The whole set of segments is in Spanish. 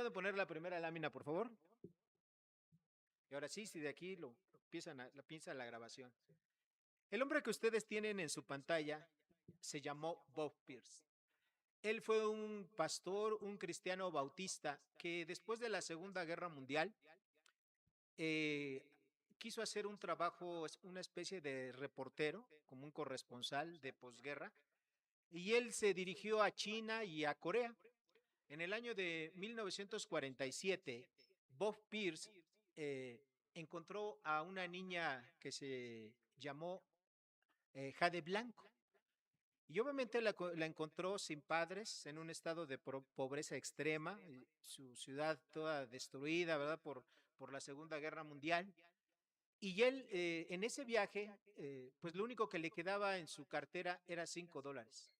pueden poner la primera lámina, por favor? Y ahora sí, si de aquí empieza la grabación. El hombre que ustedes tienen en su pantalla se llamó Bob Pierce. Él fue un pastor, un cristiano bautista que después de la Segunda Guerra Mundial eh, quiso hacer un trabajo, una especie de reportero, como un corresponsal de posguerra, y él se dirigió a China y a Corea. En el año de 1947, Bob Pierce eh, encontró a una niña que se llamó Jade Blanco. Y obviamente la encontró sin padres, en un estado de pobreza extrema, su ciudad toda destruida, ¿verdad? Por la Segunda Guerra Mundial. Y él, en ese viaje, pues lo único que le quedaba en su cartera era $5.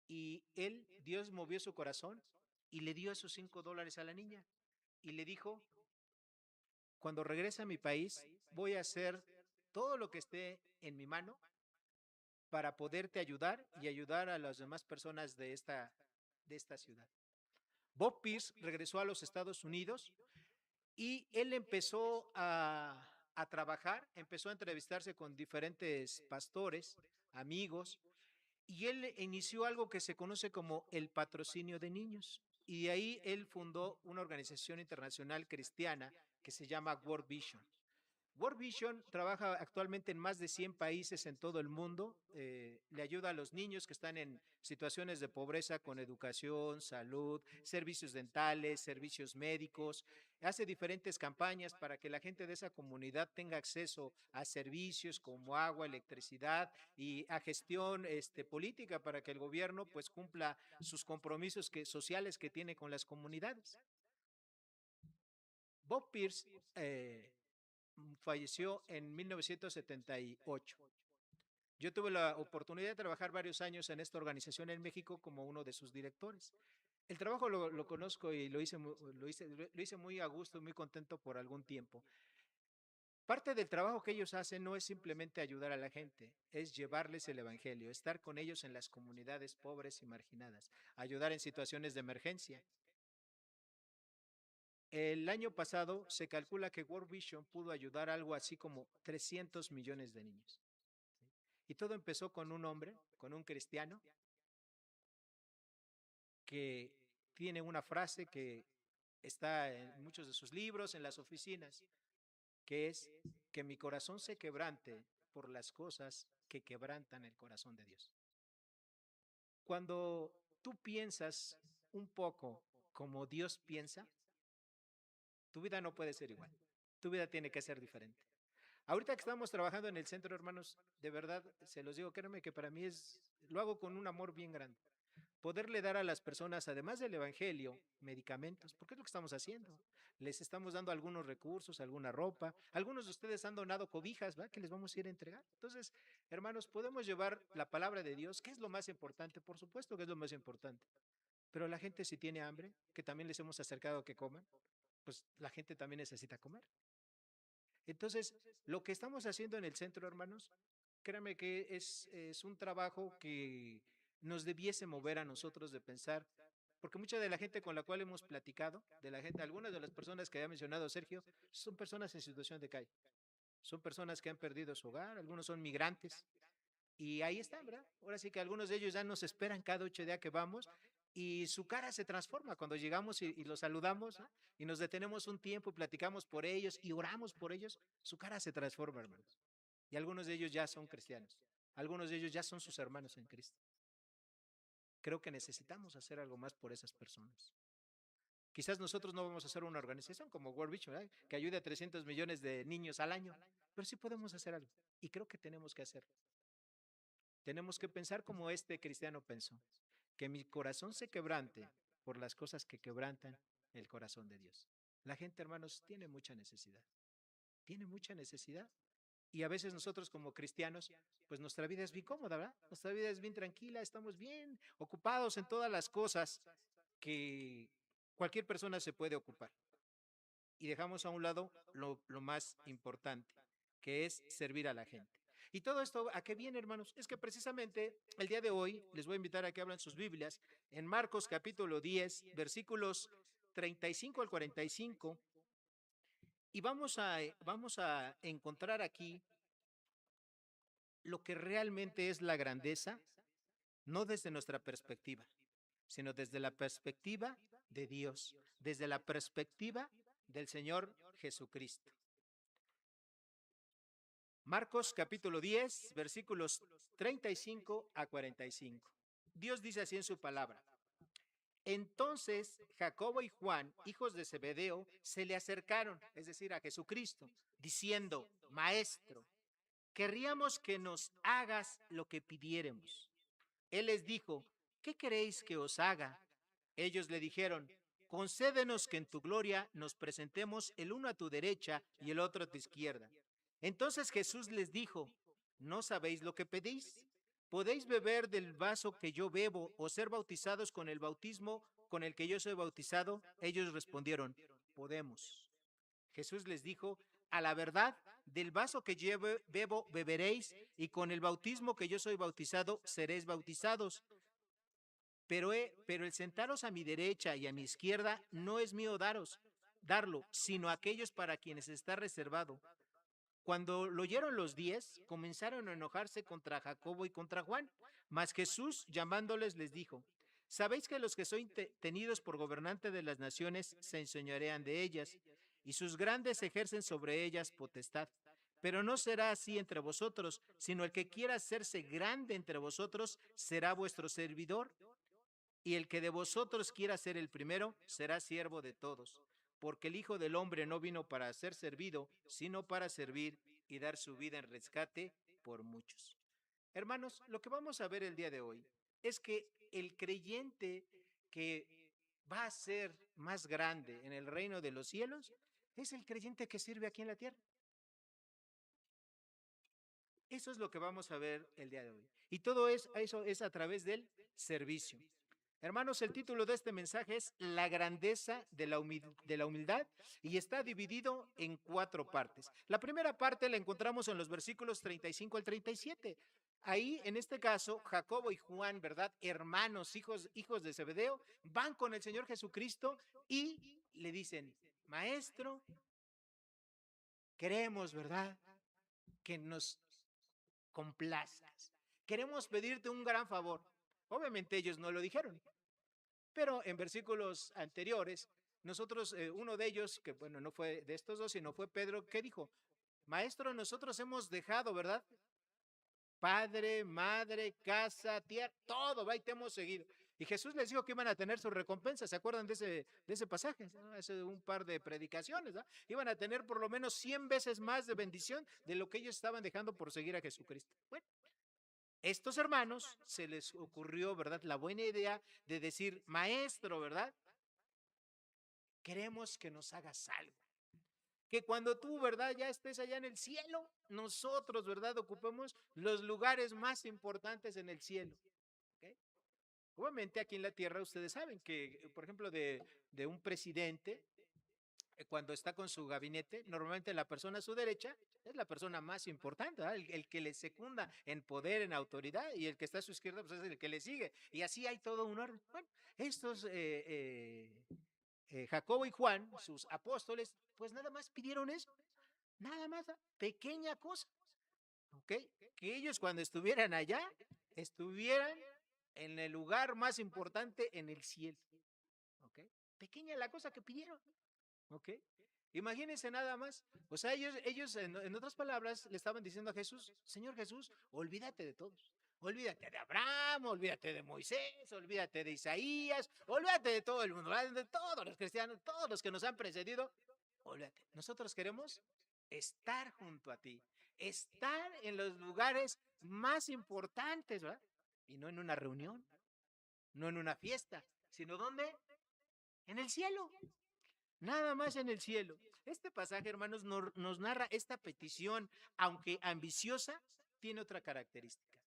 Y él, Dios movió su corazón y le dio esos $5 a la niña. Y le dijo, cuando regrese a mi país, voy a hacer todo lo que esté en mi mano para poderte ayudar y ayudar a las demás personas de esta ciudad. Bob Pierce regresó a los Estados Unidos y él empezó a trabajar, empezó a entrevistarse con diferentes pastores, amigos, y él inició algo que se conoce como el patrocinio de niños. Y de ahí él fundó una organización internacional cristiana que se llama World Vision. World Vision trabaja actualmente en más de 100 países en todo el mundo. Le ayuda a los niños que están en situaciones de pobreza con educación, salud, servicios dentales, servicios médicos. Hace diferentes campañas para que la gente de esa comunidad tenga acceso a servicios como agua, electricidad y a gestión política para que el gobierno pues cumpla sus compromisos sociales que tiene con las comunidades. Bob Pierce falleció en 1978. Yo tuve la oportunidad de trabajar varios años en esta organización en México como uno de sus directores. El trabajo lo conozco y lo hice muy a gusto y muy contento por algún tiempo. Parte del trabajo que ellos hacen no es simplemente ayudar a la gente, es llevarles el evangelio, estar con ellos en las comunidades pobres y marginadas, ayudar en situaciones de emergencia. El año pasado se calcula que World Vision pudo ayudar a algo así como 300 millones de niños. Y todo empezó con un hombre, con un cristiano, que tiene una frase que está en muchos de sus libros, en las oficinas, que es que mi corazón se quebrante por las cosas que quebrantan el corazón de Dios. Cuando tú piensas un poco como Dios piensa, tu vida no puede ser igual. Tu vida tiene que ser diferente. Ahorita que estamos trabajando en el centro, hermanos, de verdad, se los digo, créanme que para mí lo hago con un amor bien grande. Poderle dar a las personas, además del evangelio, medicamentos, porque es lo que estamos haciendo. Les estamos dando algunos recursos, alguna ropa. Algunos de ustedes han donado cobijas, ¿verdad? Que les vamos a ir a entregar. Entonces, hermanos, podemos llevar la palabra de Dios, que es lo más importante, por supuesto que es lo más importante. Pero la gente si tiene hambre, que también les hemos acercado a que coman, pues la gente también necesita comer. Entonces, lo que estamos haciendo en el centro, hermanos, créanme que es un trabajo que nos debiese mover a nosotros de pensar, porque mucha de la gente con la cual hemos platicado, de la gente, algunas de las personas que ha mencionado Sergio, son personas en situación de calle, son personas que han perdido su hogar, algunos son migrantes, y ahí están, ¿verdad? Ahora sí que algunos de ellos ya nos esperan cada 8 días que vamos y su cara se transforma cuando llegamos y los saludamos, ¿no? Y nos detenemos un tiempo y platicamos por ellos y oramos por ellos, su cara se transforma, hermanos. Y algunos de ellos ya son cristianos, algunos de ellos ya son sus hermanos en Cristo. Creo que necesitamos hacer algo más por esas personas. Quizás nosotros no vamos a hacer una organización como World Vision, ¿verdad? Que ayude a 300 millones de niños al año, pero sí podemos hacer algo y creo que tenemos que hacerlo. Tenemos que pensar como este cristiano pensó, que mi corazón se quebrante por las cosas que quebrantan el corazón de Dios. La gente, hermanos, tiene mucha necesidad. Y a veces nosotros como cristianos, pues nuestra vida es bien cómoda, ¿verdad? Nuestra vida es bien tranquila, estamos bien ocupados en todas las cosas que cualquier persona se puede ocupar. Y dejamos a un lado lo más importante, que es servir a la gente. Y todo esto, ¿a qué viene, hermanos? Es que precisamente el día de hoy les voy a invitar a que abran sus Biblias en Marcos capítulo 10, versículos 35 al 45, y vamos a encontrar aquí lo que realmente es la grandeza, no desde nuestra perspectiva, sino desde la perspectiva de Dios, desde la perspectiva del Señor Jesucristo. Marcos capítulo 10, versículos 35 a 45. Dios dice así en su palabra: entonces Jacobo y Juan, hijos de Zebedeo, se le acercaron, es decir, a Jesucristo, diciendo: Maestro, querríamos que nos hagas lo que pidiéremos. Él les dijo: ¿qué queréis que os haga? Ellos le dijeron: concédenos que en tu gloria nos presentemos el uno a tu derecha y el otro a tu izquierda. Entonces Jesús les dijo: ¿no sabéis lo que pedís? ¿Podéis beber del vaso que yo bebo o ser bautizados con el bautismo con el que yo soy bautizado? Ellos respondieron: podemos. Jesús les dijo: a la verdad, del vaso que yo bebo beberéis, y con el bautismo que yo soy bautizado seréis bautizados. Pero el sentaros a mi derecha y a mi izquierda no es mío darlo, sino a aquellos para quienes está reservado. Cuando lo oyeron los 10, comenzaron a enojarse contra Jacobo y contra Juan. Mas Jesús, llamándoles, les dijo: sabéis que los que son tenidos por gobernante de las naciones se enseñorean de ellas, y sus grandes ejercen sobre ellas potestad. Pero no será así entre vosotros, sino el que quiera hacerse grande entre vosotros será vuestro servidor, y el que de vosotros quiera ser el primero será siervo de todos. Porque el Hijo del Hombre no vino para ser servido, sino para servir y dar su vida en rescate por muchos. Hermanos, lo que vamos a ver el día de hoy es que el creyente que va a ser más grande en el reino de los cielos es el creyente que sirve aquí en la tierra. Eso es lo que vamos a ver el día de hoy. Y todo eso es a través del servicio. Hermanos, el título de este mensaje es La grandeza de la humildad, y está dividido en 4 partes. La primera parte la encontramos en los versículos 35 al 37. Ahí, en este caso, Jacobo y Juan, ¿verdad? Hermanos, hijos de Zebedeo, van con el Señor Jesucristo y le dicen: Maestro, queremos, ¿verdad?, que nos complazcas. Queremos pedirte un gran favor. Obviamente ellos no lo dijeron, pero en versículos anteriores, nosotros, uno de ellos, que bueno, no fue de estos dos, sino fue Pedro, que dijo: Maestro, nosotros hemos dejado, ¿verdad?, padre, madre, casa, tierra, todo, va, y te hemos seguido. Y Jesús les dijo que iban a tener su recompensa. ¿Se acuerdan de ese pasaje? ¿No? Hace un par de predicaciones, ¿no? Iban a tener por lo menos 100 veces más de bendición de lo que ellos estaban dejando por seguir a Jesucristo. Bueno, estos hermanos se les ocurrió, ¿verdad?, la buena idea de decir: Maestro, ¿verdad?, queremos que nos hagas algo. Que cuando tú, ¿verdad?, ya estés allá en el cielo, nosotros, ¿verdad?, ocupemos los lugares más importantes en el cielo. ¿Okay? Obviamente aquí en la tierra ustedes saben que, por ejemplo, de un presidente, cuando está con su gabinete, normalmente la persona a su derecha es la persona más importante, ¿verdad? El que le secunda en poder, en autoridad, y el que está a su izquierda pues es el que le sigue. Y así hay todo un orden. Bueno, estos Jacobo y Juan, sus apóstoles, pues nada más pidieron eso, nada más, pequeña cosa, ¿ok? Que ellos cuando estuvieran allá, estuvieran en el lugar más importante en el cielo, ¿ok? Pequeña la cosa que pidieron, ¿ok? Imagínense nada más. O sea, ellos en otras palabras le estaban diciendo a Jesús: Señor Jesús, olvídate de todos. Olvídate de Abraham, olvídate de Moisés, olvídate de Isaías, olvídate de todo el mundo, de todos los cristianos, todos los que nos han precedido. Olvídate. Nosotros queremos estar junto a ti, estar en los lugares más importantes, ¿verdad? Y no en una reunión, no en una fiesta, sino ¿dónde? En el cielo. Nada más en el cielo. Este pasaje, hermanos, nos narra esta petición, aunque ambiciosa, tiene otra característica.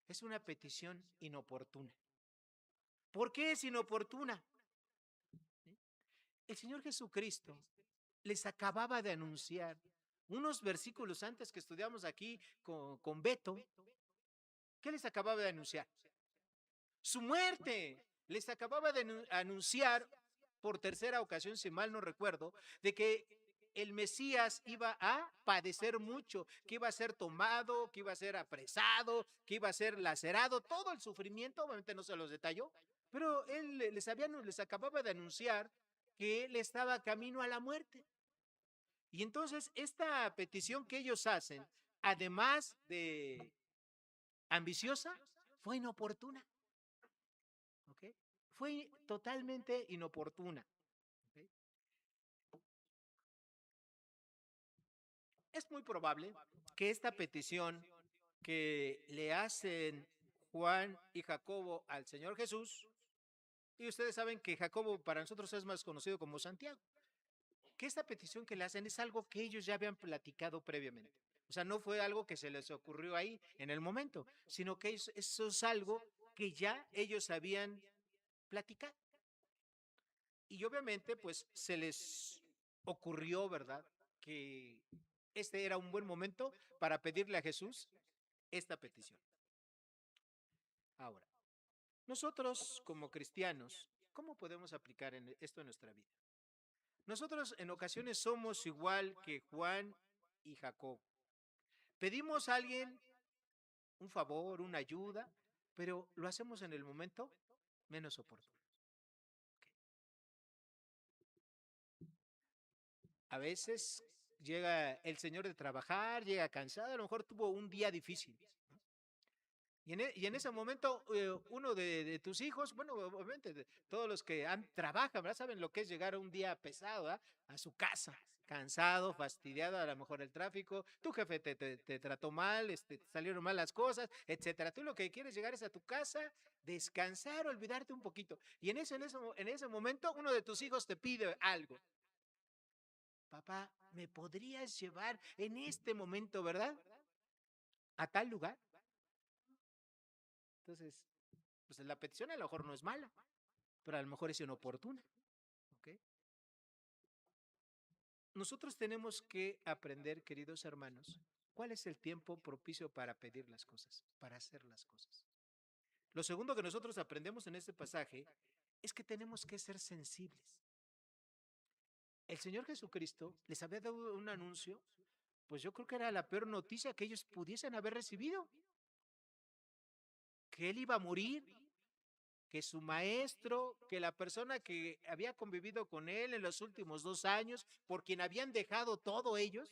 Es una petición inoportuna. ¿Por qué es inoportuna? ¿Sí? El Señor Jesucristo les acababa de anunciar unos versículos antes que estudiamos aquí con Beto. ¿Qué les acababa de anunciar? Su muerte. Les acababa de anunciar por tercera ocasión, si mal no recuerdo, de que el Mesías iba a padecer mucho, que iba a ser tomado, que iba a ser apresado, que iba a ser lacerado, todo el sufrimiento, obviamente no se los detalló, pero él les acababa de anunciar que él estaba camino a la muerte. Y entonces esta petición que ellos hacen, además de ambiciosa, fue inoportuna. ¿Okay? Fue totalmente inoportuna. ¿Okay? Es muy probable que esta petición que le hacen Juan y Jacobo al Señor Jesús, y ustedes saben que Jacobo para nosotros es más conocido como Santiago, que esta petición que le hacen es algo que ellos ya habían platicado previamente. O sea, no fue algo que se les ocurrió ahí en el momento, sino que eso es algo que ya ellos habían platicado. Y obviamente, pues se les ocurrió, ¿verdad? Que este era un buen momento para pedirle a Jesús esta petición. Ahora, nosotros como cristianos, ¿cómo podemos aplicar esto en nuestra vida? Nosotros en ocasiones somos igual que Juan y Jacob. Pedimos a alguien un favor, una ayuda, pero lo hacemos en el momento menos oportuno. A veces llega el señor de trabajar, llega cansado, a lo mejor tuvo un día difícil. Y en ese momento, uno de tus hijos, bueno, obviamente, todos los que trabajan, ¿verdad? Saben lo que es llegar un día pesado, ¿verdad? A su casa, cansado, fastidiado, a lo mejor el tráfico, tu jefe te trató mal, te salieron mal las cosas, etcétera. Tú lo que quieres llegar es a tu casa, descansar, olvidarte un poquito. Y en ese momento, uno de tus hijos te pide algo. Papá, ¿me podrías llevar en este momento, verdad? A tal lugar. Entonces, pues la petición a lo mejor no es mala, pero a lo mejor es inoportuna. ¿Okay? Nosotros tenemos que aprender, queridos hermanos, cuál es el tiempo propicio para pedir las cosas, para hacer las cosas. Lo segundo que nosotros aprendemos en este pasaje es que tenemos que ser sensibles. El Señor Jesucristo les había dado un anuncio, pues yo creo que era la peor noticia que ellos pudiesen haber recibido, que Él iba a morir, que su maestro, que la persona que había convivido con él en los últimos 2 años, por quien habían dejado todo ellos,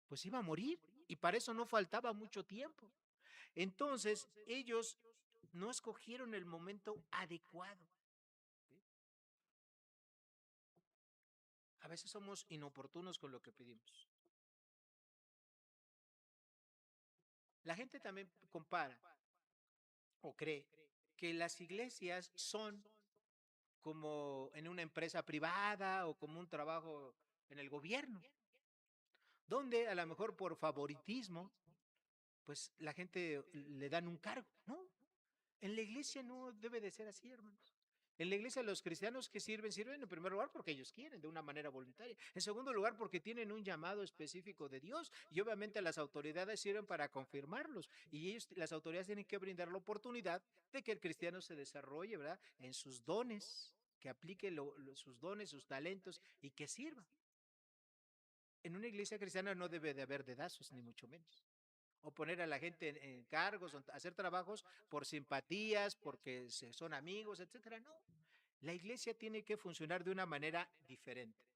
pues iba a morir. Y para eso no faltaba mucho tiempo. Entonces, ellos no escogieron el momento adecuado. A veces somos inoportunos con lo que pedimos. La gente también compara o cree que las iglesias son como en una empresa privada o como un trabajo en el gobierno, donde a lo mejor por favoritismo, pues la gente le dan un cargo. No, en la iglesia no debe de ser así, hermanos. En la iglesia los cristianos que sirven en primer lugar porque ellos quieren, de una manera voluntaria. En segundo lugar porque tienen un llamado específico de Dios y obviamente las autoridades sirven para confirmarlos. Y las autoridades tienen que brindar la oportunidad de que el cristiano se desarrolle, ¿verdad? En sus dones, que aplique sus dones, sus talentos y que sirva. En una iglesia cristiana no debe de haber dedazos, ni mucho menos. O poner a la gente en cargos, o hacer trabajos por simpatías, porque son amigos, etcétera. No. La iglesia tiene que funcionar de una manera diferente.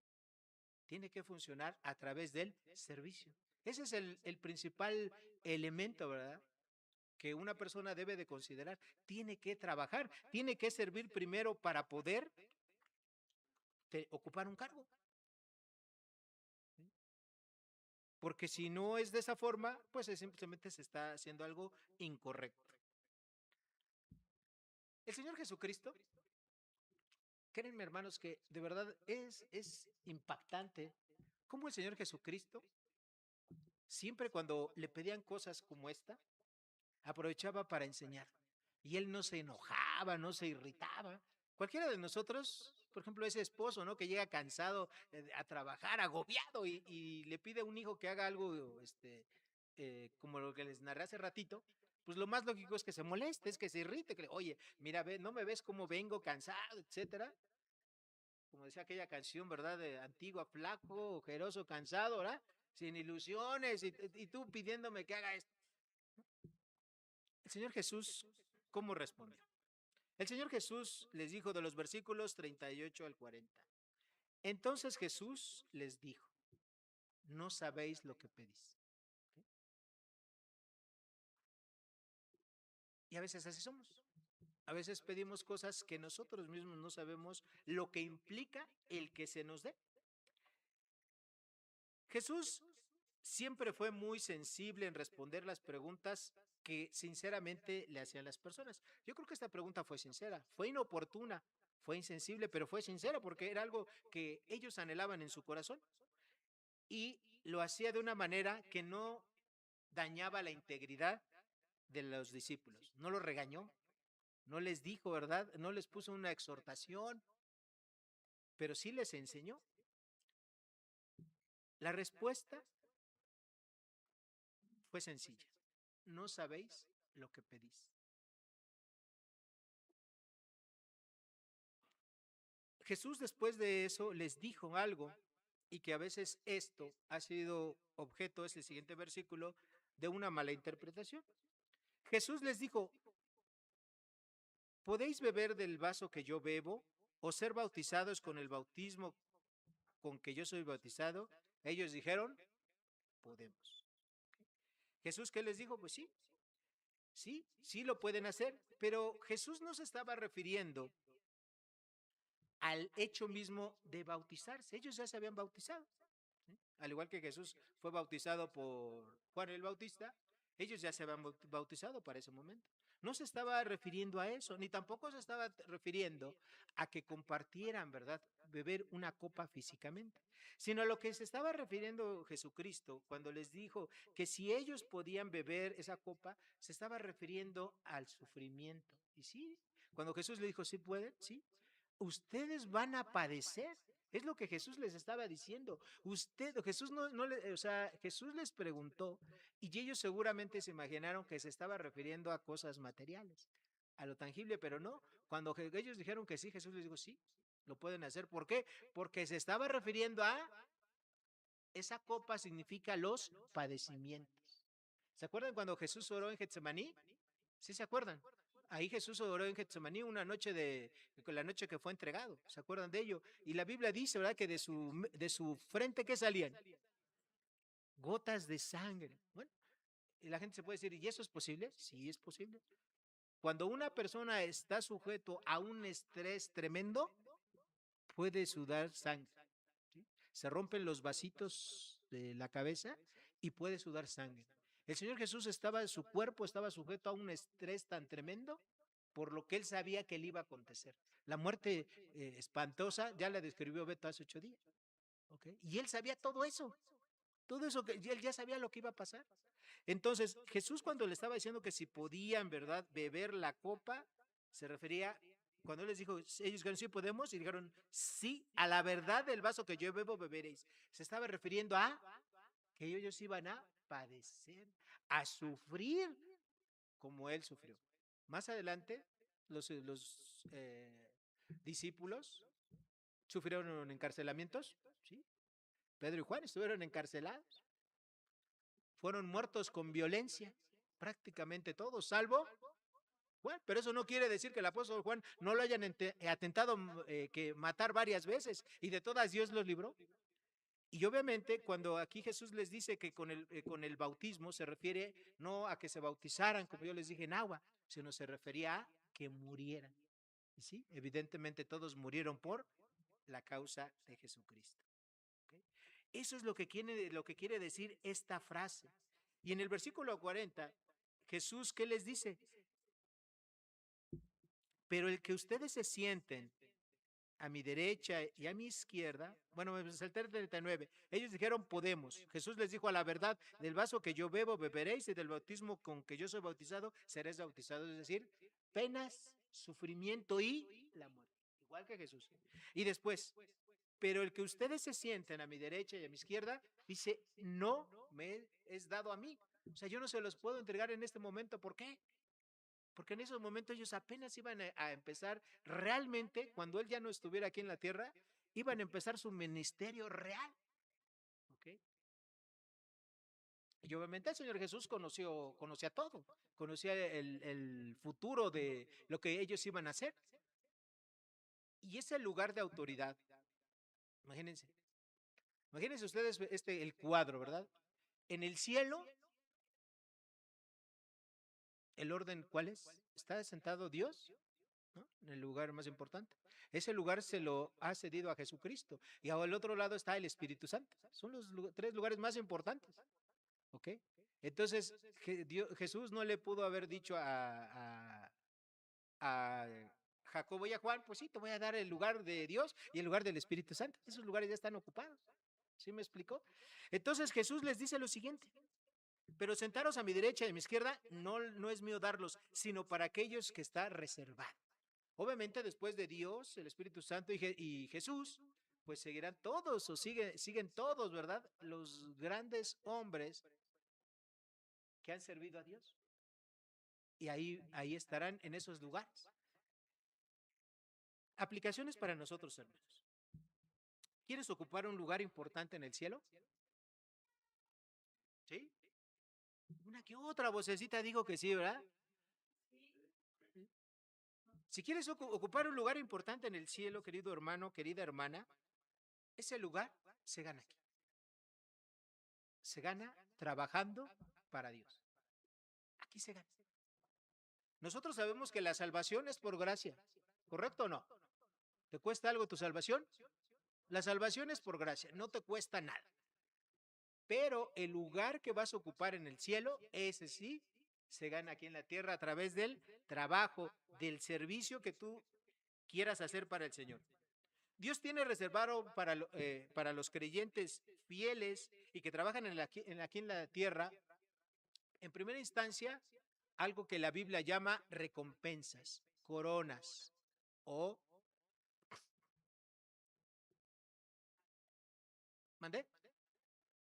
Tiene que funcionar a través del servicio. Ese es el principal elemento, ¿verdad? Que una persona debe de considerar. Tiene que trabajar, tiene que servir primero para poder ocupar un cargo. ¿Sí? Porque si no es de esa forma, pues simplemente se está haciendo algo incorrecto. El Señor Jesucristo, créanme hermanos que de verdad es impactante cómo el Señor Jesucristo, siempre cuando le pedían cosas como esta, aprovechaba para enseñar. Y él no se enojaba, no se irritaba. Cualquiera de nosotros, por ejemplo, ese esposo, ¿no? Que llega cansado a trabajar, agobiado, y le pide a un hijo que haga algo, como lo que les narré hace ratito, pues lo más lógico es que se moleste, es que se irrite, que oye, mira, no me ves cómo vengo cansado, etcétera. como decía aquella canción, ¿verdad? De antigua, flaco, ojeroso, cansado, ¿verdad? Sin ilusiones, y tú pidiéndome que haga esto. El Señor Jesús, ¿cómo respondió? El Señor Jesús les dijo de los versículos 38 al 40. Entonces Jesús les dijo, no sabéis lo que pedís. ¿Sí? Y a veces así somos. A veces pedimos cosas que nosotros mismos no sabemos lo que implica el que se nos dé. Jesús siempre fue muy sensible en responder las preguntas que sinceramente le hacían las personas. Yo creo que esta pregunta fue sincera, fue inoportuna, fue insensible, pero fue sincera porque era algo que ellos anhelaban en su corazón y lo hacía de una manera que no dañaba la integridad de los discípulos. No los regañó, no les dijo, ¿verdad? No les puso una exhortación, pero sí les enseñó. La respuesta fue sencilla. No sabéis lo que pedís. Jesús después de eso les dijo algo y que a veces esto ha sido objeto, es el siguiente versículo, de una mala interpretación. Jesús les dijo, ¿podéis beber del vaso que yo bebo o ser bautizados con el bautismo con que yo soy bautizado? Ellos dijeron, podemos. Jesús, ¿qué les dijo? Pues sí, sí, sí lo pueden hacer, pero Jesús no se estaba refiriendo al hecho mismo de bautizarse. Ellos ya se habían bautizado. ¿Sí? Al igual que Jesús fue bautizado por Juan el Bautista, ellos ya se habían bautizado para ese momento. No se estaba refiriendo a eso, ni tampoco se estaba refiriendo a que compartieran, ¿verdad?, beber una copa físicamente, sino a lo que se estaba refiriendo Jesucristo cuando les dijo que si ellos podían beber esa copa, se estaba refiriendo al sufrimiento. Y sí, cuando Jesús le dijo, sí pueden, sí, ustedes van a padecer. Es lo que Jesús les estaba diciendo. Jesús o sea, Jesús les preguntó y ellos seguramente se imaginaron que se estaba refiriendo a cosas materiales, a lo tangible, pero no. Cuando ellos dijeron que sí, Jesús les dijo, sí, lo pueden hacer. ¿Por qué? Porque se estaba refiriendo a esa copa significa los padecimientos. ¿Se acuerdan cuando Jesús oró en Getsemaní? ¿Sí se acuerdan? Ahí Jesús oró en Getsemaní una noche la noche que fue entregado. ¿Se acuerdan de ello? Y la Biblia dice, ¿verdad? Que de su frente, ¿qué salían? Gotas de sangre. Bueno, y la gente se puede decir, ¿y eso es posible? Sí, es posible. Cuando una persona está sujeto a un estrés tremendo, puede sudar sangre. ¿Sí? Se rompen los vasitos de la cabeza y puede sudar sangre. El Señor Jesús su cuerpo estaba sujeto a un estrés tan tremendo por lo que él sabía que le iba a acontecer. La muerte espantosa ya la describió Beto hace 8 días. ¿Okay? Y él sabía todo eso que él ya sabía lo que iba a pasar. Entonces, Jesús cuando le estaba diciendo que si podían, ¿verdad?, beber la copa, se refería, cuando él les dijo, ellos dijeron, sí podemos, y dijeron, sí, a la verdad del vaso que yo bebo, beberéis. Se estaba refiriendo a que ellos iban a padecer, a sufrir como él sufrió. Más adelante, los discípulos sufrieron encarcelamientos, ¿sí? Pedro y Juan estuvieron encarcelados, fueron muertos con violencia, prácticamente todos, salvo Juan, pero eso no quiere decir que el apóstol Juan no lo hayan atentado que matar varias veces y de todas Dios los libró. Y obviamente cuando aquí Jesús les dice que con el bautismo se refiere no a que se bautizaran, como yo les dije, en agua, sino se refería a que murieran. Y sí, evidentemente todos murieron por la causa de Jesucristo. ¿Okay? Eso es lo que quiere decir esta frase. Y en el versículo 40, Jesús, ¿qué les dice? Pero el que ustedes se sienten a mi derecha y a mi izquierda, bueno, me salté el 39, ellos dijeron podemos. Jesús les dijo a la verdad, del vaso que yo bebo beberéis y del bautismo con que yo soy bautizado seréis bautizados, es decir, penas, sufrimiento y la muerte, igual que Jesús. Y después, pero el que ustedes se sienten a mi derecha y a mi izquierda, dice, no me es dado a mí. O sea, yo no se los puedo entregar en este momento. ¿Por qué? Porque en esos momentos ellos apenas iban a empezar realmente, cuando él ya no estuviera aquí en la tierra, iban a empezar su ministerio real. ¿Ok? Y obviamente el Señor Jesús conocía todo, conocía el futuro de lo que ellos iban a hacer. Y ese lugar de autoridad, imagínense, imagínense ustedes el cuadro, ¿verdad? En el cielo, el orden, ¿cuál es? Está sentado Dios, ¿no? En el lugar más importante. Ese lugar se lo ha cedido a Jesucristo. Y al otro lado está el Espíritu Santo. Son los tres lugares más importantes. ¿Ok? Entonces, Jesús no le pudo haber dicho a Jacobo y a Juan, pues sí, te voy a dar el lugar de Dios y el lugar del Espíritu Santo. Esos lugares ya están ocupados. ¿Sí me explicó? Entonces Jesús les dice lo siguiente: pero sentaros a mi derecha y a mi izquierda, no es mío darlos, sino para aquellos que está reservado. Obviamente después de Dios, el Espíritu Santo y Jesús, pues seguirán todos o siguen todos, ¿verdad? Los grandes hombres que han servido a Dios. Y ahí estarán en esos lugares. Aplicaciones para nosotros, hermanos. ¿Quieres ocupar un lugar importante en el cielo? ¿Sí? Una que otra vocecita digo que sí, ¿verdad? Si quieres ocupar un lugar importante en el cielo, querido hermano, querida hermana, ese lugar se gana aquí. Se gana trabajando para Dios. Aquí se gana. Nosotros sabemos que la salvación es por gracia, ¿correcto o no? ¿Te cuesta algo tu salvación? La salvación es por gracia, no te cuesta nada. Pero el lugar que vas a ocupar en el cielo, ese sí, se gana aquí en la tierra a través del trabajo, del servicio que tú quieras hacer para el Señor. Dios tiene reservado para los creyentes fieles y que trabajan aquí en la tierra, en primera instancia, algo que la Biblia llama recompensas, coronas o... ¿Mandé?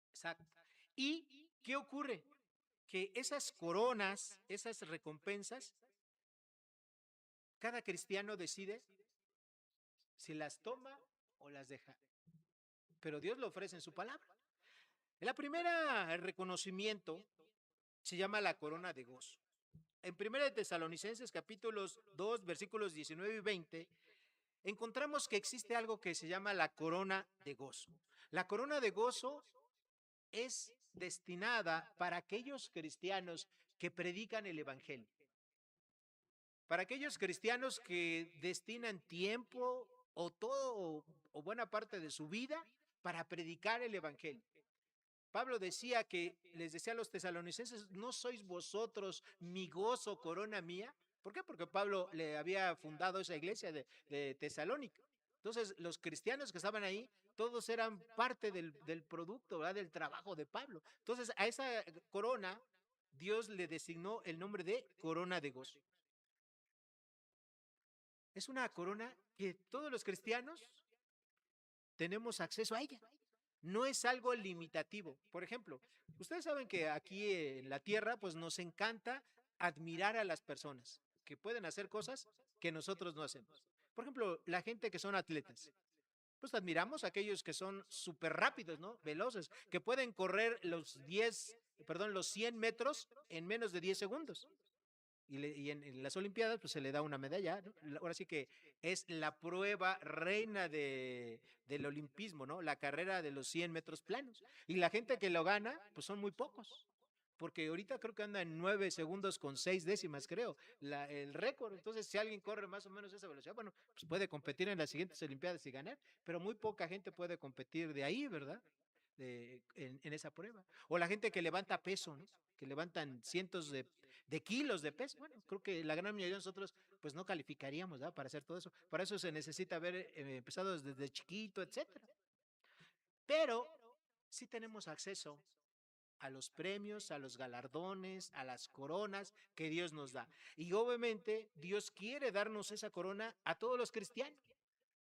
Exacto. ¿Y qué ocurre? Que esas coronas, esas recompensas, cada cristiano decide si las toma o las deja. Pero Dios lo ofrece en su palabra. La primera, el reconocimiento, se llama la corona de gozo. En 1 Tesalonicenses capítulos 2, versículos 19 y 20, encontramos que existe algo que se llama la corona de gozo. La corona de gozo es destinada para aquellos cristianos que predican el evangelio. Para aquellos cristianos que destinan tiempo o todo o buena parte de su vida para predicar el evangelio. Pablo decía que les decía a los tesalonicenses, ¿no sois vosotros mi gozo, corona mía? ¿Por qué? Porque Pablo le había fundado esa iglesia de Tesalónica. Entonces, los cristianos que estaban ahí, todos eran parte del producto, ¿verdad? Del trabajo de Pablo. Entonces, a esa corona, Dios le designó el nombre de corona de gozo. Es una corona que todos los cristianos tenemos acceso a ella. No es algo limitativo. Por ejemplo, ustedes saben que aquí en la tierra, pues nos encanta admirar a las personas que pueden hacer cosas que nosotros no hacemos. Por ejemplo, la gente que son atletas. Pues admiramos a aquellos que son súper rápidos, ¿no? Veloces, que pueden correr los 100 metros en menos de 10 segundos. Y en las Olimpiadas, pues se le da una medalla, ¿no? Ahora sí que es la prueba reina del olimpismo, ¿no? La carrera de los 100 metros planos. Y la gente que lo gana, pues son muy pocos. Porque ahorita creo que anda en 9 segundos con 6 décimas, creo, el récord. Entonces, si alguien corre más o menos esa velocidad, bueno, pues puede competir en las siguientes Olimpiadas y ganar, pero muy poca gente puede competir de ahí, ¿verdad? En esa prueba. O la gente que levanta peso, ¿no? Que levantan cientos de kilos de peso. Bueno, creo que la gran mayoría de nosotros pues no calificaríamos, ¿verdad? Para hacer todo eso. Para eso se necesita haber empezado desde chiquito, etcétera. Pero sí tenemos acceso a los premios, a los galardones, a las coronas que Dios nos da. Y obviamente Dios quiere darnos esa corona a todos los cristianos.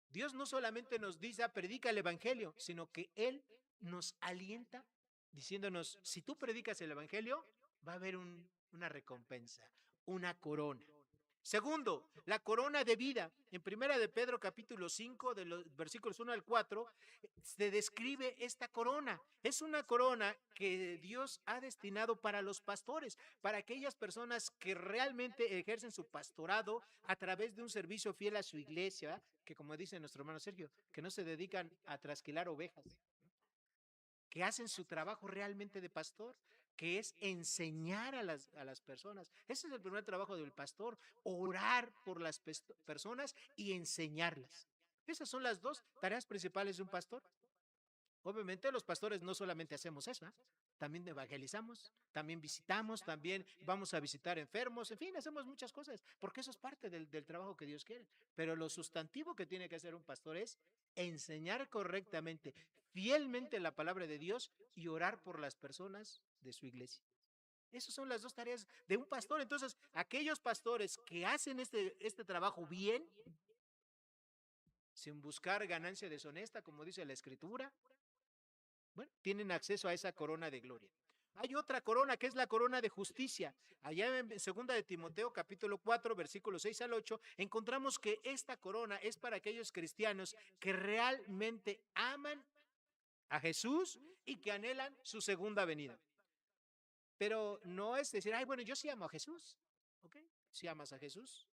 Dios no solamente nos dice, predica el evangelio, sino que Él nos alienta diciéndonos, si tú predicas el evangelio, va a haber una recompensa, una corona. Segundo, la corona de vida. En Primera de Pedro capítulo 5, de los versículos 1 al 4, se describe esta corona. Es una corona que Dios ha destinado para los pastores, para aquellas personas que realmente ejercen su pastorado a través de un servicio fiel a su iglesia, que como dice nuestro hermano Sergio, que no se dedican a trasquilar ovejas, que hacen su trabajo realmente de pastor, que es enseñar a las personas. Ese es el primer trabajo del pastor, orar por las personas y enseñarlas. Esas son las dos tareas principales de un pastor. Obviamente los pastores no solamente hacemos eso, ¿eh? También evangelizamos, también visitamos, también vamos a visitar enfermos, en fin, hacemos muchas cosas, porque eso es parte del trabajo que Dios quiere. Pero lo sustantivo que tiene que hacer un pastor es enseñar correctamente, fielmente la palabra de Dios y orar por las personas de su iglesia. Esas son las dos tareas de un pastor. Entonces, aquellos pastores que hacen este trabajo bien, sin buscar ganancia deshonesta, como dice la Escritura, bueno, tienen acceso a esa corona de gloria. Hay otra corona que es la corona de justicia. Allá en 2 de Timoteo capítulo 4 versículos 6 al 8 encontramos que esta corona es para aquellos cristianos que realmente aman a Jesús y que anhelan su segunda venida. Pero no es decir, ay, bueno, yo sí amo a Jesús. ¿Ok? Sí amas a Jesús,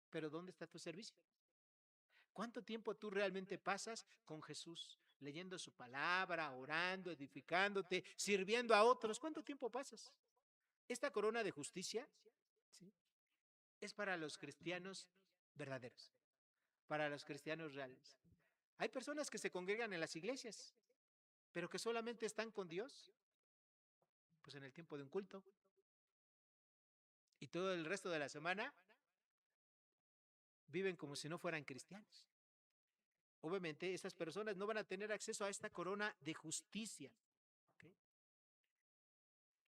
pero ¿dónde está tu servicio? ¿Cuánto tiempo tú realmente pasas con Jesús? Leyendo su palabra, orando, edificándote, sirviendo a otros. ¿Cuánto tiempo pasas? Esta corona de justicia, ¿sí?, es para los cristianos verdaderos, para los cristianos reales. Hay personas que se congregan en las iglesias, pero que solamente están con Dios, pues en el tiempo de un culto. Y todo el resto de la semana viven como si no fueran cristianos. Obviamente, esas personas no van a tener acceso a esta corona de justicia. ¿Okay?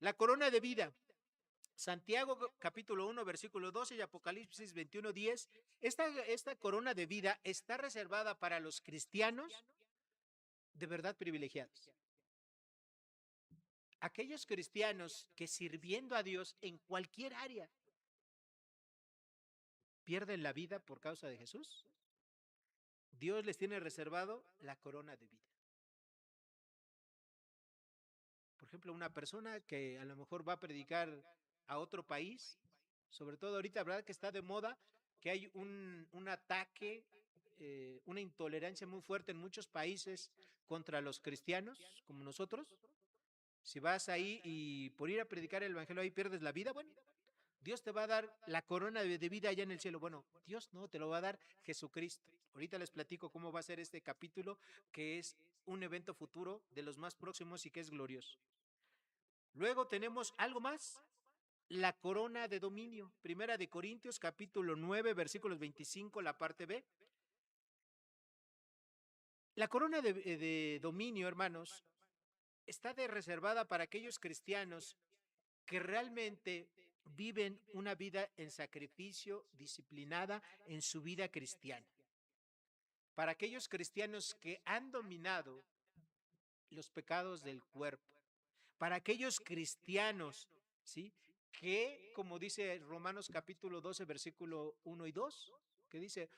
La corona de vida. Santiago capítulo 1, versículo 12 y Apocalipsis 21, 10. Esta corona de vida está reservada para los cristianos de verdad privilegiados. Aquellos cristianos que sirviendo a Dios en cualquier área pierden la vida por causa de Jesús, Dios les tiene reservado la corona de vida. Por ejemplo, una persona que a lo mejor va a predicar a otro país, sobre todo ahorita, ¿verdad?, que está de moda, que hay un ataque, una intolerancia muy fuerte en muchos países contra los cristianos, como nosotros. Si vas ahí y por ir a predicar el evangelio ahí pierdes la vida, bueno, Dios te va a dar la corona de vida allá en el cielo. Bueno, Dios no, te lo va a dar Jesucristo. Ahorita les platico cómo va a ser este capítulo, que es un evento futuro de los más próximos y que es glorioso. Luego tenemos algo más, la corona de dominio. Primera de Corintios, capítulo 9, versículos 25, la parte B. La corona de dominio, hermanos, está reservada para aquellos cristianos que realmente viven una vida en sacrificio, disciplinada en su vida cristiana. Para aquellos cristianos que han dominado los pecados del cuerpo. Para aquellos cristianos, ¿sí?, que, como dice Romanos capítulo 12, versículo 1 y 2, que dice,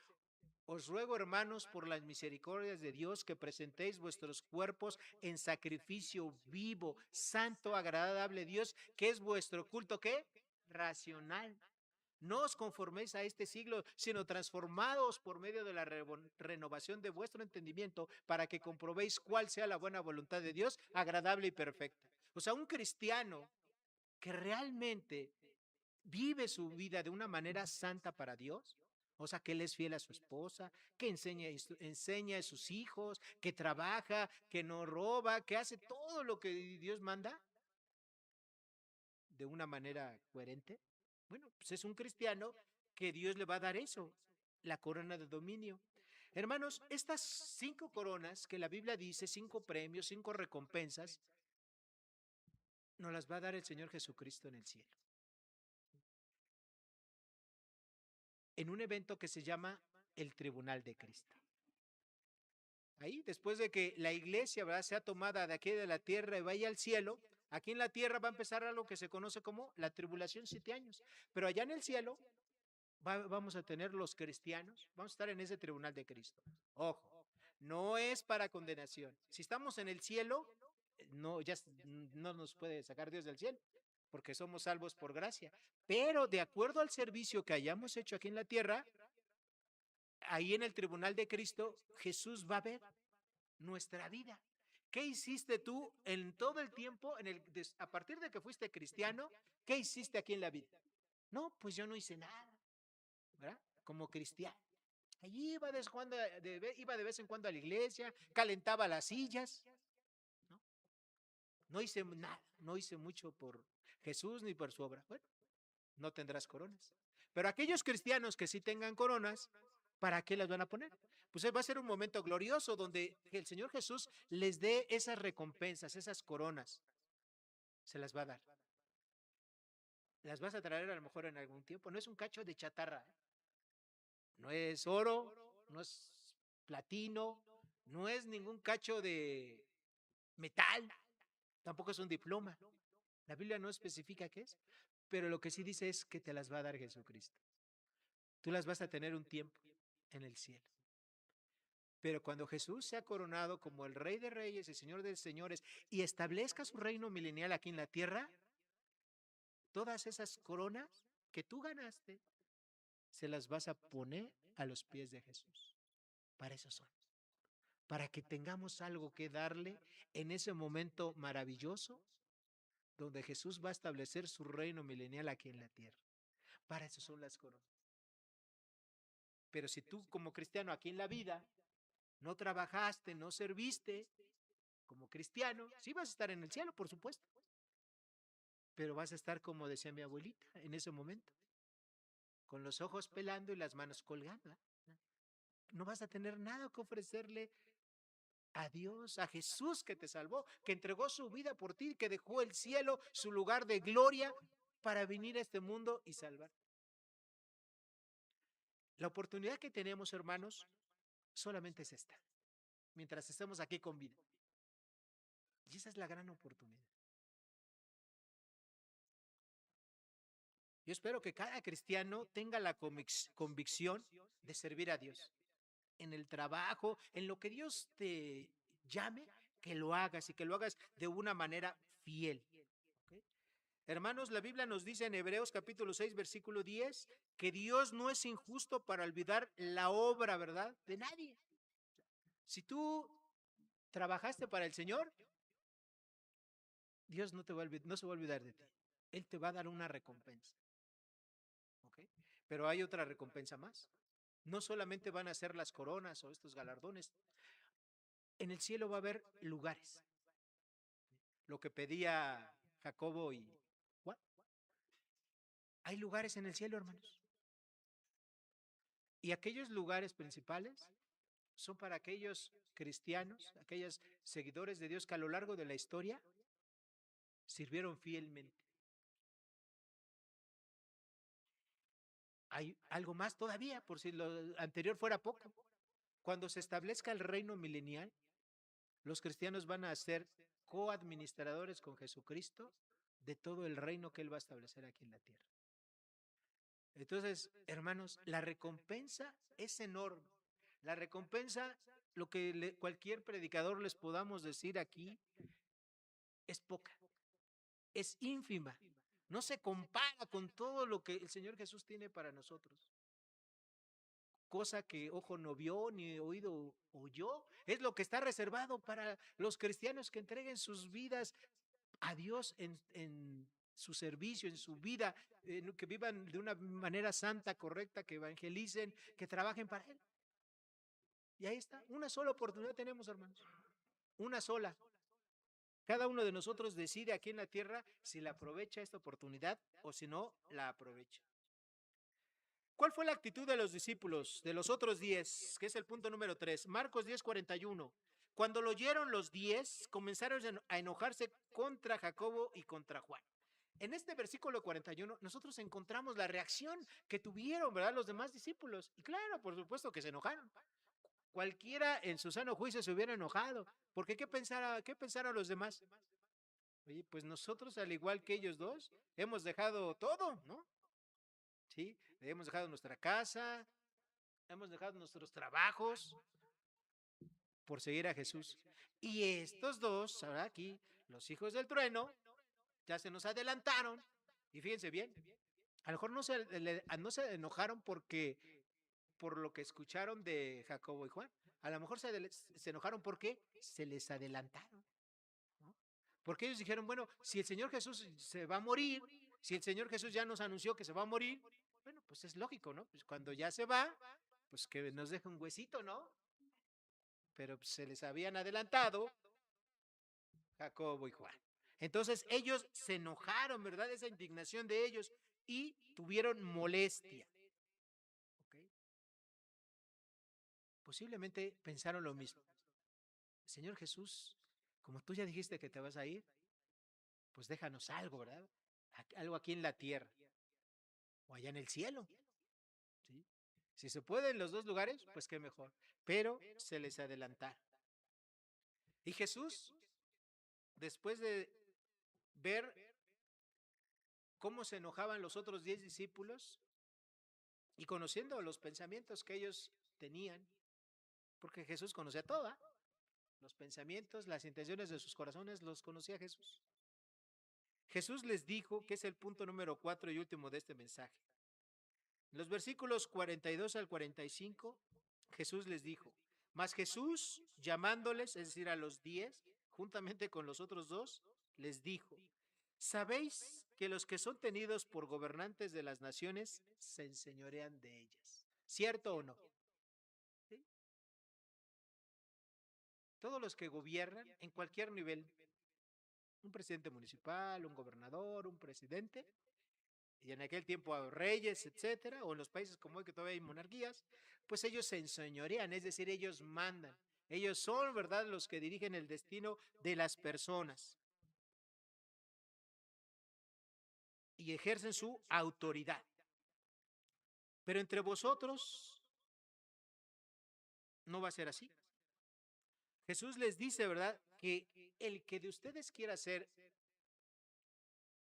os ruego, hermanos, por las misericordias de Dios, que presentéis vuestros cuerpos en sacrificio vivo, santo, agradable a Dios, que es vuestro culto, ¿qué? Racional. No os conforméis a este siglo, sino transformados por medio de la renovación de vuestro entendimiento, para que comprobéis cuál sea la buena voluntad de Dios, agradable y perfecta. O sea, un cristiano que realmente vive su vida de una manera santa para Dios, o sea, que él es fiel a su esposa, que enseña a sus hijos, que trabaja, que no roba, que hace todo lo que Dios manda de una manera coherente. Bueno, pues es un cristiano que Dios le va a dar eso, la corona de dominio. Hermanos, estas 5 coronas que la Biblia dice, 5 premios, 5 recompensas, nos las va a dar el Señor Jesucristo en el cielo. En un evento que se llama el Tribunal de Cristo. Ahí, después de que la iglesia, ¿verdad?, sea tomada de aquí de la tierra y vaya al cielo, aquí en la tierra va a empezar algo que se conoce como la tribulación 7 años. Pero allá en el cielo vamos a tener los cristianos, vamos a estar en ese tribunal de Cristo. Ojo, no es para condenación. Si estamos en el cielo, no, no nos puede sacar Dios del cielo, porque somos salvos por gracia. Pero de acuerdo al servicio que hayamos hecho aquí en la tierra, ahí en el tribunal de Cristo, Jesús va a ver nuestra vida. ¿Qué hiciste tú en todo el tiempo, a partir de que fuiste cristiano? ¿Qué hiciste aquí en la vida? No, pues yo no hice nada, ¿verdad? Como cristiano. Allí iba de vez en cuando a la iglesia, calentaba las sillas, ¿no? No hice nada, no hice mucho por Jesús ni por su obra. Bueno, no tendrás coronas. Pero aquellos cristianos que sí tengan coronas, ¿para qué las van a poner? Pues va a ser un momento glorioso donde el Señor Jesús les dé esas recompensas, esas coronas. Se las va a dar. Las vas a traer a lo mejor en algún tiempo. No es un cacho de chatarra. No es oro, no es platino, no es ningún cacho de metal, tampoco es un diploma. La Biblia no especifica qué es, pero lo que sí dice es que te las va a dar Jesucristo. Tú las vas a tener un tiempo en el cielo. Pero cuando Jesús sea coronado como el Rey de Reyes y Señor de Señores y establezca su reino milenial aquí en la tierra, todas esas coronas que tú ganaste, se las vas a poner a los pies de Jesús. Para eso son. Para que tengamos algo que darle en ese momento maravilloso donde Jesús va a establecer su reino milenial aquí en la tierra. Para eso son las coronas. Pero si tú como cristiano aquí en la vida no trabajaste, no serviste como cristiano, sí vas a estar en el cielo, por supuesto, pero vas a estar como decía mi abuelita en ese momento, con los ojos pelando y las manos colgando. No vas a tener nada que ofrecerle a Dios, a Jesús que te salvó, que entregó su vida por ti, que dejó el cielo, su lugar de gloria, para venir a este mundo y salvar. La oportunidad que tenemos, hermanos, solamente es esta, mientras estemos aquí con vida. Y esa es la gran oportunidad. Yo espero que cada cristiano tenga la convicción de servir a Dios en el trabajo, en lo que Dios te llame, que lo hagas y que lo hagas de una manera fiel. ¿Okay? Hermanos, la Biblia nos dice en Hebreos capítulo 6, versículo 10, que Dios no es injusto para olvidar la obra, ¿verdad?, de nadie. Si tú trabajaste para el Señor, Dios no se va a olvidar de ti. Él te va a dar una recompensa. ¿Okay? Pero hay otra recompensa más. No solamente van a ser las coronas o estos galardones. En el cielo va a haber lugares. Lo que pedía Jacobo y Juan. Hay lugares en el cielo, hermanos. Y aquellos lugares principales son para aquellos cristianos, aquellos seguidores de Dios que a lo largo de la historia sirvieron fielmente. Hay algo más todavía, por si lo anterior fuera poco. Cuando se establezca el reino milenial, los cristianos van a ser coadministradores con Jesucristo de todo el reino que Él va a establecer aquí en la tierra. Entonces, hermanos, la recompensa es enorme. La recompensa, lo que cualquier predicador les podamos decir aquí, es poca, es ínfima. No se compara con todo lo que el Señor Jesús tiene para nosotros. Cosa que ojo no vio ni oído oyó, es lo que está reservado para los cristianos que entreguen sus vidas a Dios en su servicio, en su vida, que vivan de una manera santa, correcta, que evangelicen, que trabajen para Él. Y ahí está, una sola oportunidad tenemos, hermanos, una sola. Cada uno de nosotros decide aquí en la tierra si la aprovecha esta oportunidad o si no la aprovecha. ¿Cuál fue la actitud de los discípulos, de los otros 10? Que es el punto número 3. Marcos 10:41. Cuando lo oyeron los 10, comenzaron a enojarse contra Jacobo y contra Juan. En este versículo 41, nosotros encontramos la reacción que tuvieron, ¿verdad?, los demás discípulos. Y claro, por supuesto que se enojaron. Cualquiera en su sano juicio se hubiera enojado. Porque qué pensaron los demás? Oye, pues nosotros, al igual que ellos dos, hemos dejado todo, ¿no? ¿sí? Hemos dejado nuestra casa, hemos dejado nuestros trabajos por seguir a Jesús. Y estos dos, ahora aquí, los hijos del trueno, ya se nos adelantaron. Y fíjense bien, a lo mejor no se enojaron porque por lo que escucharon de Jacobo y Juan. A lo mejor se enojaron porque se les adelantaron, ¿no? Porque ellos dijeron, bueno, si el Señor Jesús se va a morir, si el Señor Jesús ya nos anunció que se va a morir, bueno, pues es lógico, ¿no? Pues cuando ya se va, pues que nos deje un huesito, ¿no? Pero pues, se les habían adelantado Jacobo y Juan. Entonces ellos se enojaron, ¿verdad? Esa indignación de ellos y tuvieron molestia. ¿Okay? Posiblemente pensaron lo mismo. Señor Jesús, como tú ya dijiste que te vas a ir, pues déjanos algo, ¿verdad? Algo aquí en la tierra o allá en el cielo, ¿sí? Si se puede en los dos lugares, pues qué mejor. Pero se les adelantaron. Y Jesús, después de ver cómo se enojaban los otros 10 discípulos y conociendo los pensamientos que ellos tenían, porque Jesús conocía todo, los pensamientos, las intenciones de sus corazones, los conocía Jesús. Jesús les dijo, que es el punto número 4 y último de este mensaje. En los versículos 42 al 45, Jesús les dijo, mas Jesús, llamándoles, es decir, a los 10, juntamente con los otros dos, les dijo, ¿sabéis que los que son tenidos por gobernantes de las naciones se enseñorean de ellas? ¿Cierto o no? ¿Sí? Todos los que gobiernan en cualquier nivel, un presidente municipal, un gobernador, un presidente, y en aquel tiempo reyes, etcétera, o en los países como hoy que todavía hay monarquías, pues ellos se enseñorean, es decir, ellos mandan. Ellos son, ¿verdad?, los que dirigen el destino de las personas y ejercen su autoridad. Pero entre vosotros no va a ser así. Jesús les dice, ¿verdad?, que el que de ustedes quiera ser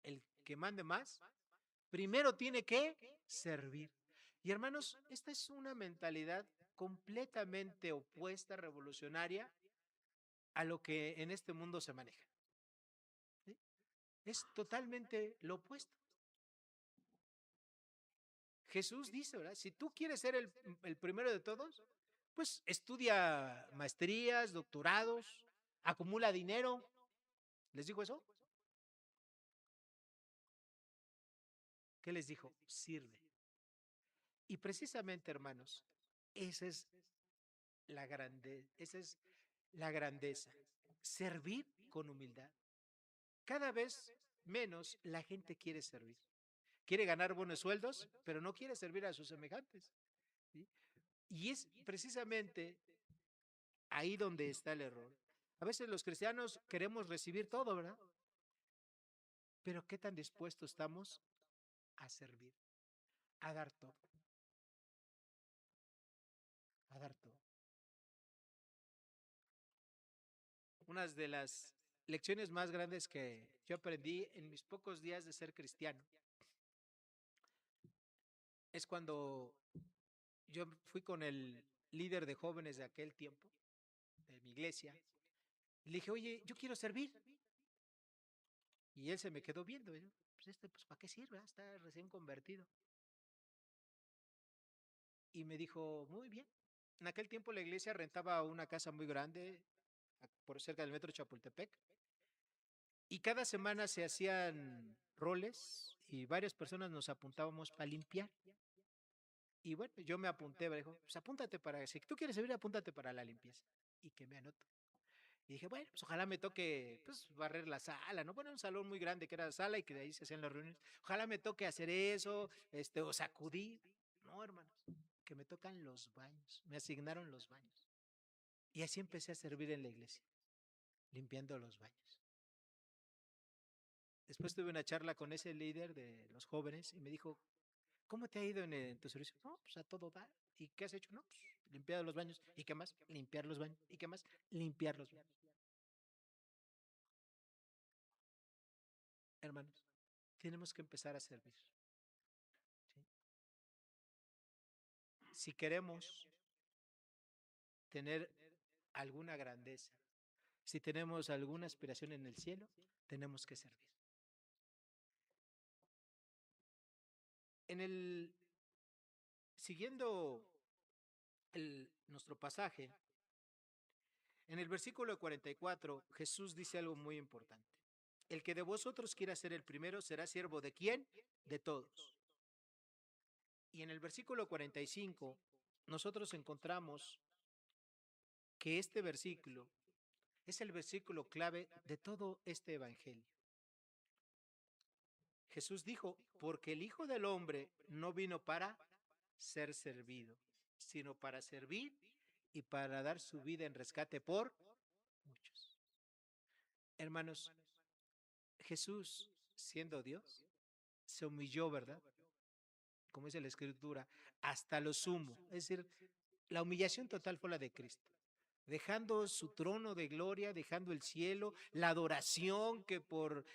el que mande más, primero tiene que servir. Y hermanos, esta es una mentalidad completamente opuesta, revolucionaria, a lo que en este mundo se maneja. ¿Sí? Es totalmente lo opuesto. Jesús dice, ¿verdad? Si tú quieres ser el primero de todos, pues estudia maestrías, doctorados, acumula dinero. ¿Les dijo eso? ¿Qué les dijo? Sirve. Y precisamente, hermanos, esa es esa es la grandeza. Servir con humildad. Cada vez menos la gente quiere servir. Quiere ganar buenos sueldos, pero no quiere servir a sus semejantes. ¿Sí? Y es precisamente ahí donde está el error. A veces los cristianos queremos recibir todo, ¿verdad? Pero ¿qué tan dispuestos estamos a servir, a dar todo, a dar todo? Una de las lecciones más grandes que yo aprendí en mis pocos días de ser cristiano es cuando yo fui con el líder de jóvenes de aquel tiempo, de mi iglesia, y le dije, oye, yo quiero servir. Y él se me quedó viendo, ¿eh? Pues, ¿para qué sirve? Está recién convertido. Y me dijo, muy bien. En aquel tiempo la iglesia rentaba una casa muy grande por cerca del metro Chapultepec. Y cada semana se hacían roles y varias personas nos apuntábamos para limpiar. Y bueno, yo me apunté, me dijo, pues apúntate para, si tú quieres servir, apúntate para la limpieza. Y que me anoto. Y dije, bueno, pues ojalá me toque, pues barrer la sala, ¿no? Bueno, un salón muy grande que era la sala y que de ahí se hacían las reuniones. Ojalá me toque hacer eso, o sacudir. No, hermanos, que me tocan los baños. Me asignaron los baños. Y así empecé a servir en la iglesia, limpiando los baños. Después tuve una charla con ese líder de los jóvenes y me dijo, ¿cómo te ha ido en tu servicio? No, pues a todo dar. ¿Y qué has hecho? No, pues limpiado los baños. ¿Y qué más? Limpiar los baños. ¿Y qué más? Limpiar los baños. Hermanos, tenemos que empezar a servir. ¿Sí? si queremos tener alguna grandeza, si tenemos alguna aspiración en el cielo, tenemos que servir. En el siguiendo nuestro pasaje, en el versículo 44, Jesús dice algo muy importante. El que de vosotros quiera ser el primero será siervo de quién? De todos. Y en el versículo 45, nosotros encontramos que este versículo es el versículo clave de todo este evangelio. Jesús dijo, porque el Hijo del Hombre no vino para ser servido, sino para servir y para dar su vida en rescate por muchos. Hermanos, Jesús, siendo Dios, se humilló, ¿verdad? Como dice la Escritura, hasta lo sumo. Es decir, la humillación total fue la de Cristo. Dejando su trono de gloria, dejando el cielo, la adoración que por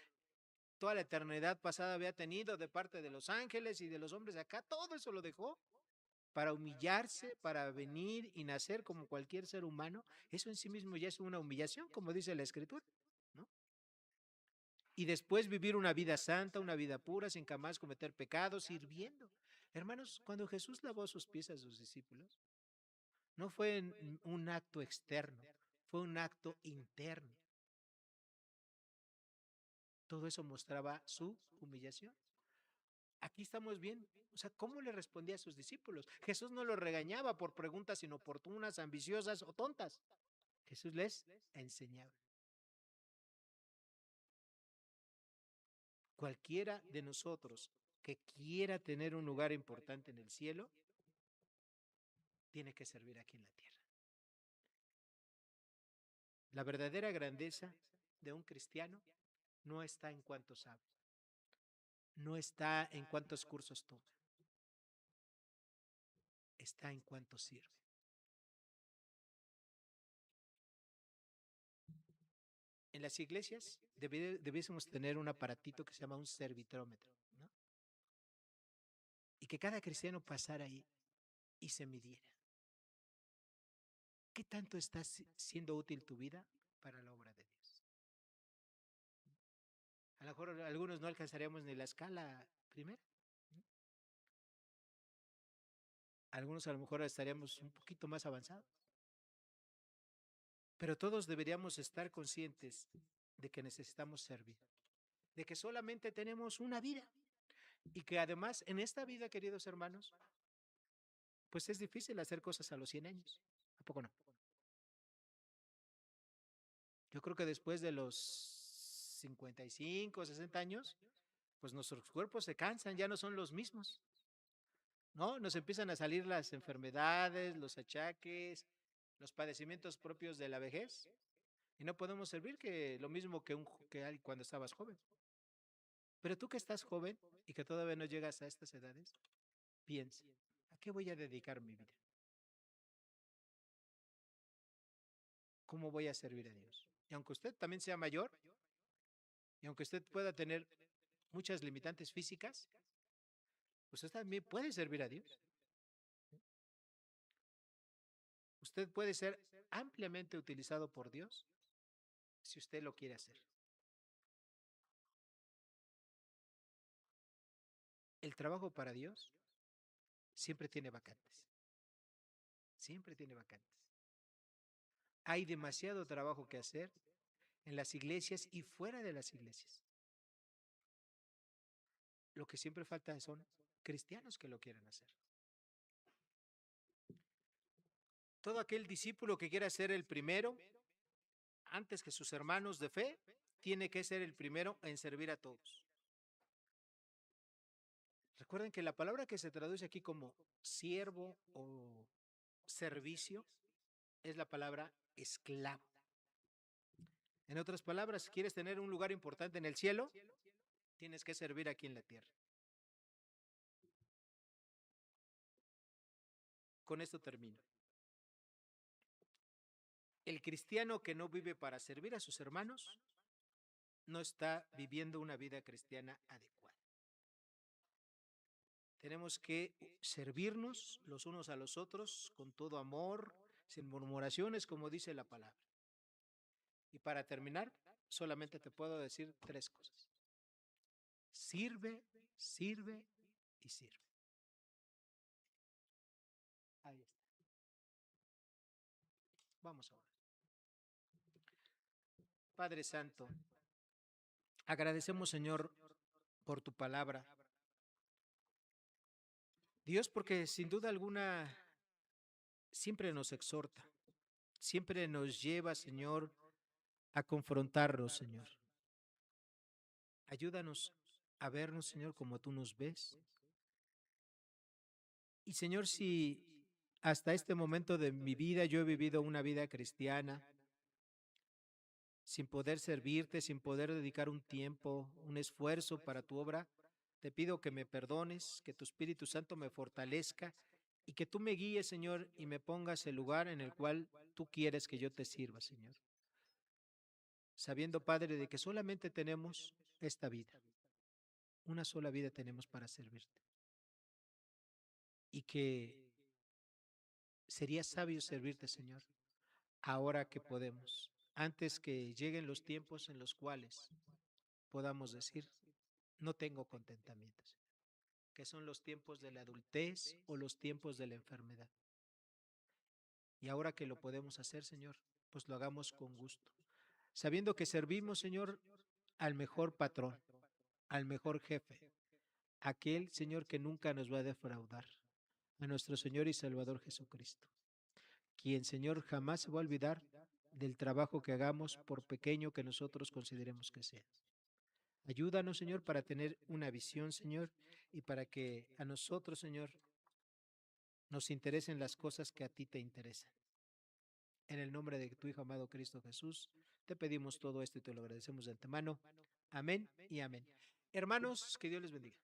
toda la eternidad pasada había tenido de parte de los ángeles y de los hombres de acá, todo eso lo dejó para humillarse, para venir y nacer como cualquier ser humano. Eso en sí mismo ya es una humillación, como dice la Escritura, ¿no? Y después vivir una vida santa, una vida pura, sin jamás cometer pecados, sirviendo. Hermanos, cuando Jesús lavó sus pies a sus discípulos, no fue un acto externo, fue un acto interno. Todo eso mostraba su humillación. Aquí estamos bien. O sea, ¿cómo le respondía a sus discípulos? Jesús no los regañaba por preguntas inoportunas, ambiciosas o tontas. Jesús les enseñaba. Cualquiera de nosotros que quiera tener un lugar importante en el cielo, tiene que servir aquí en la tierra. La verdadera grandeza de un cristiano no está en cuánto sabe, no está en cuántos cursos toma, está en cuánto sirve. En las iglesias debiésemos tener un aparatito que se llama un servitrómetro, ¿no? Y que cada cristiano pasara ahí y se midiera. ¿Qué tanto está siendo útil tu vida para la obra de Dios? A lo mejor algunos no alcanzaríamos ni la escala primera, ¿no? Algunos a lo mejor estaríamos un poquito más avanzados. Pero todos deberíamos estar conscientes de que necesitamos servir, de que solamente tenemos una vida y que además en esta vida, queridos hermanos, pues es difícil hacer cosas a los 100 años. ¿A poco no? Yo creo que después de los 55, 60 años, pues nuestros cuerpos se cansan, ya no son los mismos, ¿no? Nos empiezan a salir las enfermedades, los achaques, los padecimientos propios de la vejez y no podemos servir que lo mismo que cuando estabas joven. Pero tú que estás joven y que todavía no llegas a estas edades, piensa, ¿a qué voy a dedicar mi vida? ¿Cómo voy a servir a Dios? Y aunque usted también sea mayor, y aunque usted pueda tener muchas limitantes físicas, usted también puede servir a Dios. Usted puede ser ampliamente utilizado por Dios si usted lo quiere hacer. El trabajo para Dios siempre tiene vacantes. Siempre tiene vacantes. Hay demasiado trabajo que hacer en las iglesias y fuera de las iglesias. Lo que siempre falta son cristianos que lo quieran hacer. Todo aquel discípulo que quiera ser el primero, antes que sus hermanos de fe, tiene que ser el primero en servir a todos. Recuerden que la palabra que se traduce aquí como siervo o servicio es la palabra esclavo. En otras palabras, si quieres tener un lugar importante en el cielo, tienes que servir aquí en la tierra. Con esto termino. El cristiano que no vive para servir a sus hermanos no está viviendo una vida cristiana adecuada. Tenemos que servirnos los unos a los otros con todo amor, sin murmuraciones, como dice la palabra. Y para terminar, solamente te puedo decir tres cosas. Sirve, sirve y sirve. Ahí está. Vamos a orar. Padre Santo, agradecemos, Señor, por tu palabra. Dios, porque sin duda alguna siempre nos exhorta, siempre nos lleva, Señor, a confrontarnos, Señor. Ayúdanos a vernos, Señor, como tú nos ves. Y, Señor, si hasta este momento de mi vida yo he vivido una vida cristiana, sin poder servirte, sin poder dedicar un tiempo, un esfuerzo para tu obra, te pido que me perdones, que tu Espíritu Santo me fortalezca y que tú me guíes, Señor, y me pongas el lugar en el cual tú quieres que yo te sirva, Señor. Sabiendo, Padre, de que solamente tenemos esta vida, una sola vida tenemos para servirte. Y que sería sabio servirte, Señor, ahora que podemos, antes que lleguen los tiempos en los cuales podamos decir, no tengo contentamiento, Señor, que son los tiempos de la adultez o los tiempos de la enfermedad. Y ahora que lo podemos hacer, Señor, pues lo hagamos con gusto, sabiendo que servimos, Señor, al mejor patrón, al mejor jefe, aquel, Señor, que nunca nos va a defraudar, a nuestro Señor y Salvador Jesucristo, quien, Señor, jamás se va a olvidar del trabajo que hagamos, por pequeño que nosotros consideremos que sea. Ayúdanos, Señor, para tener una visión, Señor, y para que a nosotros, Señor, nos interesen las cosas que a ti te interesan. En el nombre de tu Hijo amado Cristo Jesús, te pedimos todo esto y te lo agradecemos de antemano. Amén y amén. Hermanos, que Dios les bendiga.